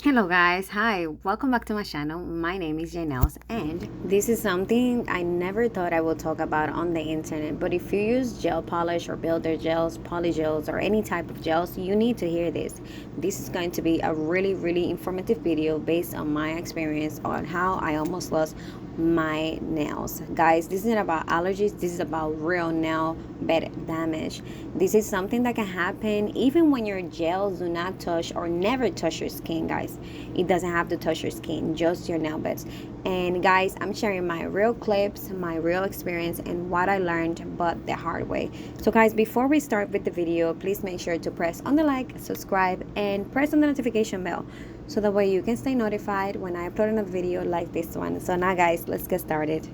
Hello guys, hi, welcome back to my channel. My name is Janelle and this is something I never thought I would talk about on the internet, but if you use gel polish or builder gels, polygels or any type of gels, you need to hear this. This is going to be a really informative video based on my experience on how I almost lost my nails. Guys, this isn't about allergies, this is about real nail bed damage. This is something that can happen even when your gels do not touch or never touch your skin, guys. It doesn't have to touch your skin, just your nail beds. And guys, I'm sharing my real clips, my real experience, and what I learned but the hard way. So guys, before we start with the video, please make sure to press on the like, subscribe, and press on the notification bell so that way you can stay notified when I upload another video like this one. So now guys, let's get started.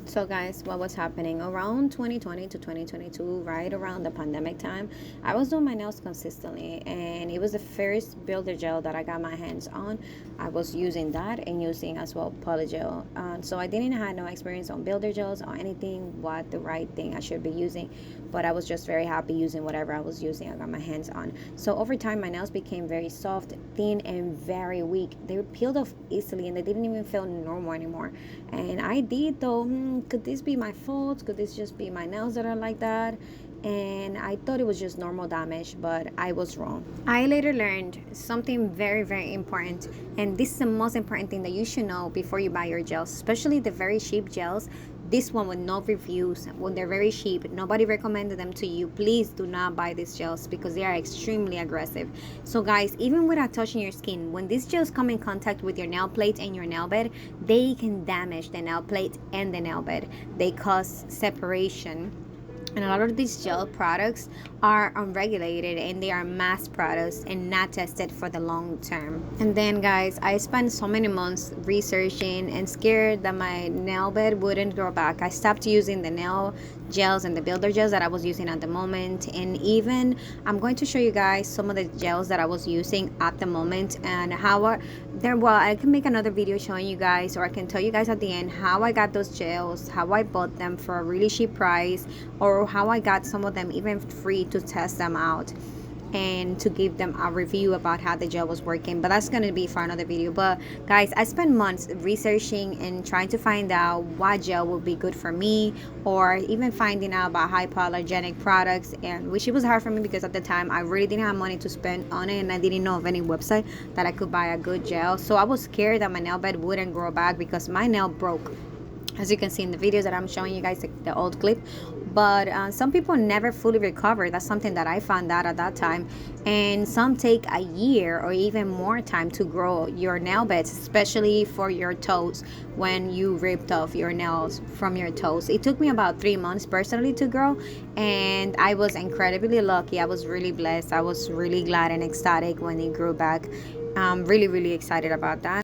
So guys, what was happening around 2020 to 2022, right around the pandemic time, I was doing my nails consistently, and it was the first builder gel that I got my hands on. I was using that and using as well polygel. So I didn't have no experience on builder gels or anything what the right thing I should be using, but I was just very happy using whatever I was using. I got my hands on. So over time my nails became very soft, thin, and very weak. They peeled off easily and they didn't even feel normal anymore. And I did though, could this be my fault? Could this just be my nails that are like that? And I thought it was just normal damage, but I was wrong. I later learned something very important, and this is the most important thing that you should know before you buy your gels, especially the very cheap gels. This one with no reviews, when they're very cheap, nobody recommended them to you. Please do not buy these gels because they are extremely aggressive. So guys, even without touching your skin, when these gels come in contact with your nail plate and your nail bed, they can damage the nail plate and the nail bed. They cause separation. And a lot of these gel products are unregulated and they are mass products and not tested for the long term. And then guys, I spent so many months researching and scared that my nail bed wouldn't grow back. I stopped using the nail gels and the builder gels that I was using at the moment, and even I'm going to show you guys some of the gels that I was using at the moment and how I can make another video showing you guys, or I can tell you guys at the end how I got those gels, how I bought them for a really cheap price, or how I got some of them even free to test them out and to give them a review about how the gel was working. But that's going to be for another video. But guys, I spent months researching and trying to find out what gel would be good for me, or even finding out about hypoallergenic products, and which it was hard for me because at the time I really didn't have money to spend on it, and I didn't know of any website that I could buy a good gel. So I was scared that my nail bed wouldn't grow back because my nail broke, as you can see in the videos that I'm showing you guys, the old clip. But some people never fully recover. That's something that I found out at that time. And some take a year or even more time to grow your nail beds, especially for your toes, when you ripped off your nails from your toes. It took me about 3 months personally to grow, and I was incredibly lucky. I was really blessed. I was really glad and ecstatic when it grew back. I'm really excited about that.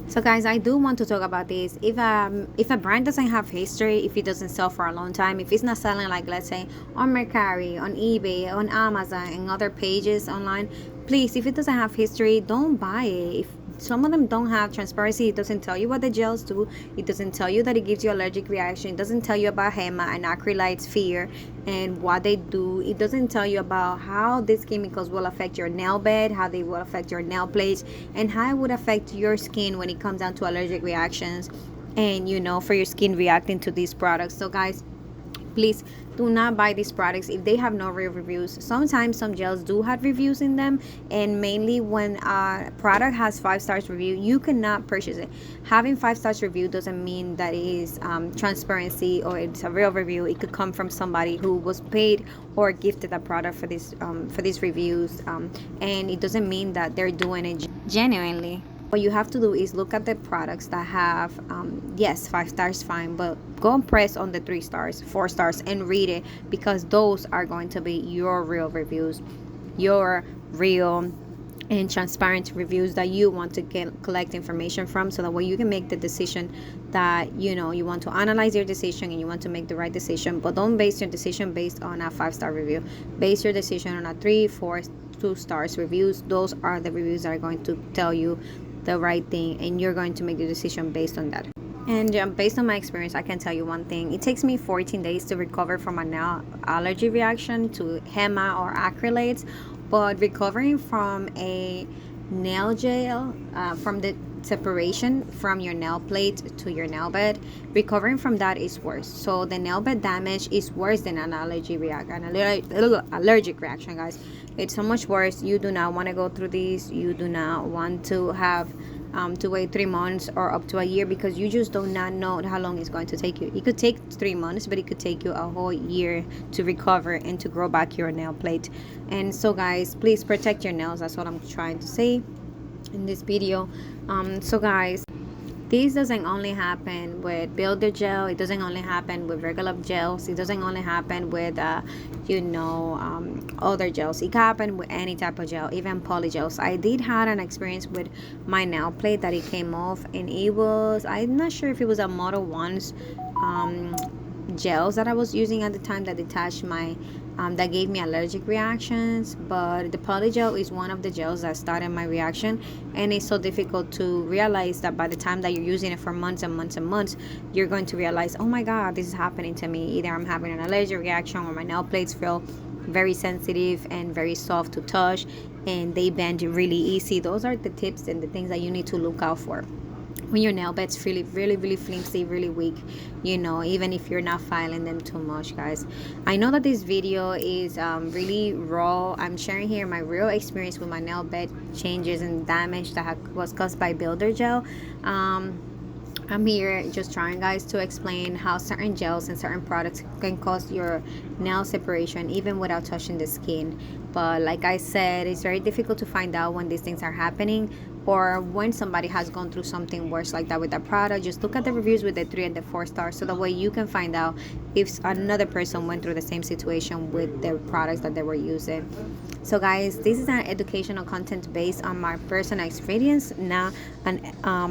So guys, I do want to talk about this. If a brand doesn't have history, if it doesn't sell for a long time, if it's not selling, like let's say on Mercari, on eBay, on Amazon, and other pages online, please, if it doesn't have history, don't buy it. If some of them don't have transparency, it doesn't tell you what the gels do, it doesn't tell you that it gives you allergic reaction, it doesn't tell you about HEMA and acrylides fear and what they do, it doesn't tell you about how these chemicals will affect your nail bed, how they will affect your nail plates, and how it would affect your skin when it comes down to allergic reactions, and for your skin reacting to these products. So guys, please do not buy these products if they have no real reviews. Sometimes some gels do have reviews in them, and mainly when a product has 5 stars review, you cannot purchase it. Having 5 stars review doesn't mean that it is transparency or it's a real review. It could come from somebody who was paid or gifted a product for these reviews, and it doesn't mean that they're doing it genuinely. What you have to do is look at the products that have, yes, 5 stars, fine, but go and press on the 3 stars, 4 stars, and read it, because those are going to be your real reviews, your real and transparent reviews that you want to collect information from, so that way you can make the decision that you want to analyze your decision and you want to make the right decision. But don't base your decision based on a 5-star review. Base your decision on a 3, 4, 2 stars reviews. Those are the reviews that are going to tell you the right thing, and you're going to make the decision based on that. And based on my experience, I can tell you one thing. It takes me 14 days to recover from a nail allergy reaction to HEMA or acrylates, but recovering from a nail gel from the separation from your nail plate to your nail bed, recovering from that is worse. So the nail bed damage is worse than an allergic reaction, guys. It's so much worse. You do not want to go through this. You do not want to have to wait 3 months or up to a year, because you just do not know how long it's going to take you. It could take 3 months, but it could take you a whole year to recover and to grow back your nail plate. And so guys, please protect your nails. That's what I'm trying to say in this video. So guys, this doesn't only happen with builder gel. It doesn't only happen with regular gels. It doesn't only happen with other gels. It can happen with any type of gel, even poly gels. I did had an experience with my nail plate that it came off, and it was, I'm not sure if it was a Modelones gels that I was using at the time that detached my that gave me allergic reactions. But the polygel is one of the gels that started my reaction, and it's so difficult to realize that by the time that you're using it for months and months and months, you're going to realize, oh my god, this is happening to me. Either I'm having an allergic reaction, or my nail plates feel very sensitive and very soft to touch, and they bend really easy. Those are the tips and the things that you need to look out for when your nail bed's really flimsy, really weak, even if you're not filing them too much, guys. I know that this video is really raw. I'm sharing here my real experience with my nail bed changes and damage that was caused by builder gel. I'm here just trying, guys, to explain how certain gels and certain products can cause your nail separation even without touching the skin. But like I said, it's very difficult to find out when these things are happening, or when somebody has gone through something worse like that with a product. Just look at the reviews with the 3 and the 4 stars, so that way you can find out if another person went through the same situation with the products that they were using. So guys, this is an educational content based on my personal experience, not an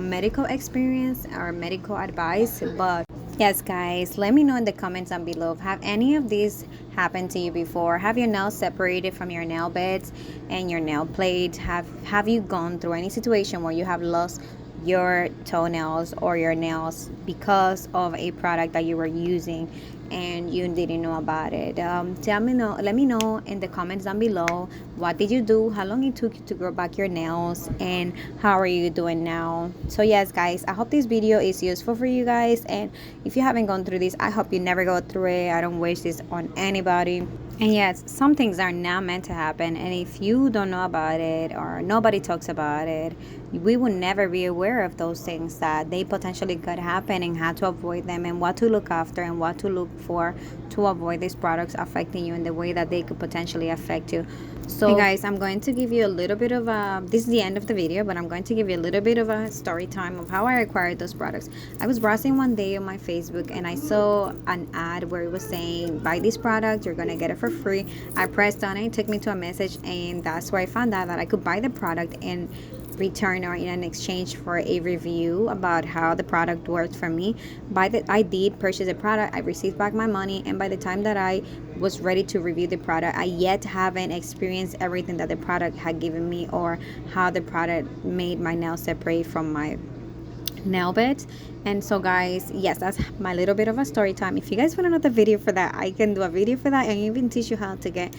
medical experience or medical advice. But yes, guys, let me know in the comments down below, have any of these happened to you before? Have your nails separated from your nail beds and your nail plate? Have you gone through any situation where you have lost your toenails or your nails because of a product that you were using and you didn't know about it? Let me know in the comments down below, what did you do, how long it took you to grow back your nails, and how are you doing now? So yes, guys, I hope this video is useful for you guys, and if you haven't gone through this, I hope you never go through it. I don't wish this on anybody. And yes, some things are not meant to happen, and if you don't know about it or nobody talks about it, we will never be aware of those things that they potentially could happen, and how to avoid them, and what to look after and what to look for to avoid these products affecting you in the way that they could potentially affect you. So hey guys, I'm going to give you a little bit of this is the end of the video, but I'm going to give you a little bit of a story time of how I acquired those products. I was browsing one day on my Facebook, and I saw an ad where it was saying, buy this product, you're gonna get it for free. I pressed on it, it took me to a message, and that's where I found out that I could buy the product and return or in an exchange for a review about how the product worked for me. I did purchase a product, I received back my money, and by the time that I was ready to review the product, I yet haven't experienced everything that the product had given me, or how the product made my nails separate from my nail bed. And so guys, yes, that's my little bit of a story time. If you guys want another video for that, I can do a video for that, and even teach you how to get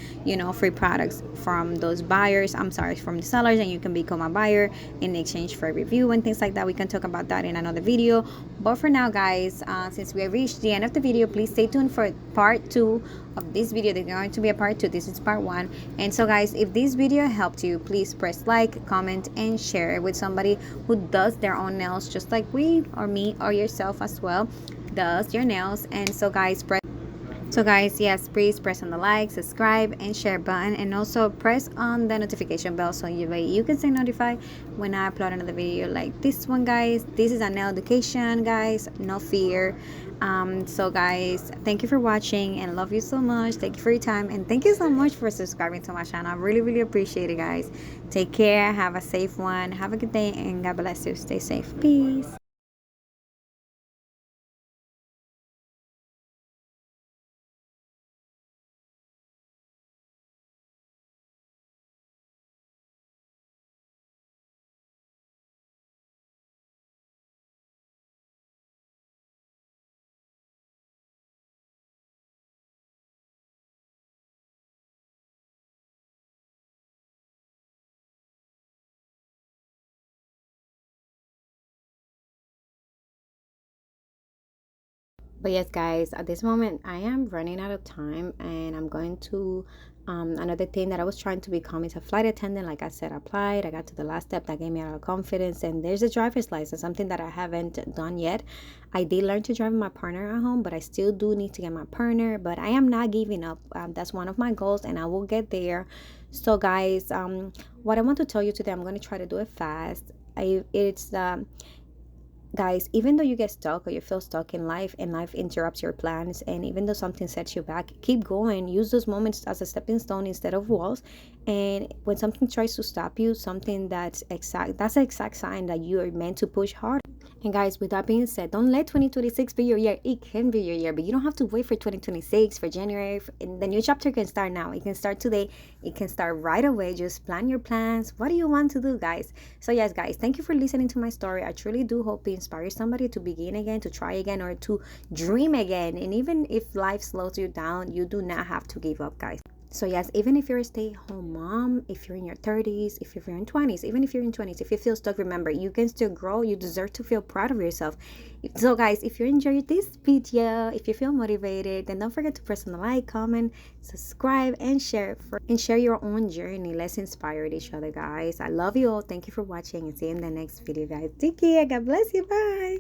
free products from those buyers, from the sellers, and you can become a buyer in exchange for a review and things like that. We can talk about that in another video. But for now, guys, since we have reached the end of the video, please stay tuned for part 2 of this video. There's going to be a part 2. This is part 1. And so guys, if this video helped you, please press like, comment, and share it with somebody who does their own nails, just like we or me or yourself as well does your nails. And so guys, yes, please press on the like, subscribe, and share button, and also press on the notification bell so you can stay notified when I upload another video like this one, guys. This is a nail education, guys, no fear. So guys, thank you for watching, and love you so much. Thank you for your time, and thank you so much for subscribing to my channel. I really appreciate it, guys. Take care, have a safe one, have a good day, and God bless you. Stay safe. Peace. But yes, guys, at this moment, I am running out of time and I'm going to. Another thing that I was trying to become is a flight attendant. Like I said, I applied. I got to the last step that gave me a lot of confidence. And there's a driver's license, something that I haven't done yet. I did learn to drive with my partner at home, but I still do need to get my partner. But I am not giving up. That's one of my goals, and I will get there. So, guys, what I want to tell you today, I'm going to try to do it fast. It's guys, even though you get stuck or you feel stuck in life and life interrupts your plans, and even though something sets you back, keep going. Use those moments as a stepping stone instead of walls. And when something tries to stop you, something that's the exact sign that you are meant to push hard. And guys, with that being said, don't let 2026 be your year. It can be your year, but you don't have to wait for 2026, for January. And the new chapter can start now. It can start today. It can start right away. Just plan your plans. What do you want to do, guys? So yes, guys, thank you for listening to my story. I truly do hope it inspires somebody to begin again, to try again, or to dream again. And even if life slows you down, you do not have to give up, guys. So yes, even if you're a stay-at-home mom, if you're in your 30s, if you're in 20s, even if you're in 20s, if you feel stuck, remember, you can still grow. You deserve to feel proud of yourself. So guys, if you enjoyed this video, if you feel motivated, then don't forget to press on the like, comment, subscribe, and share your own journey. Let's inspire each other, guys. I love you all. Thank you for watching, and see you in the next video, guys. Take care. God bless you. Bye.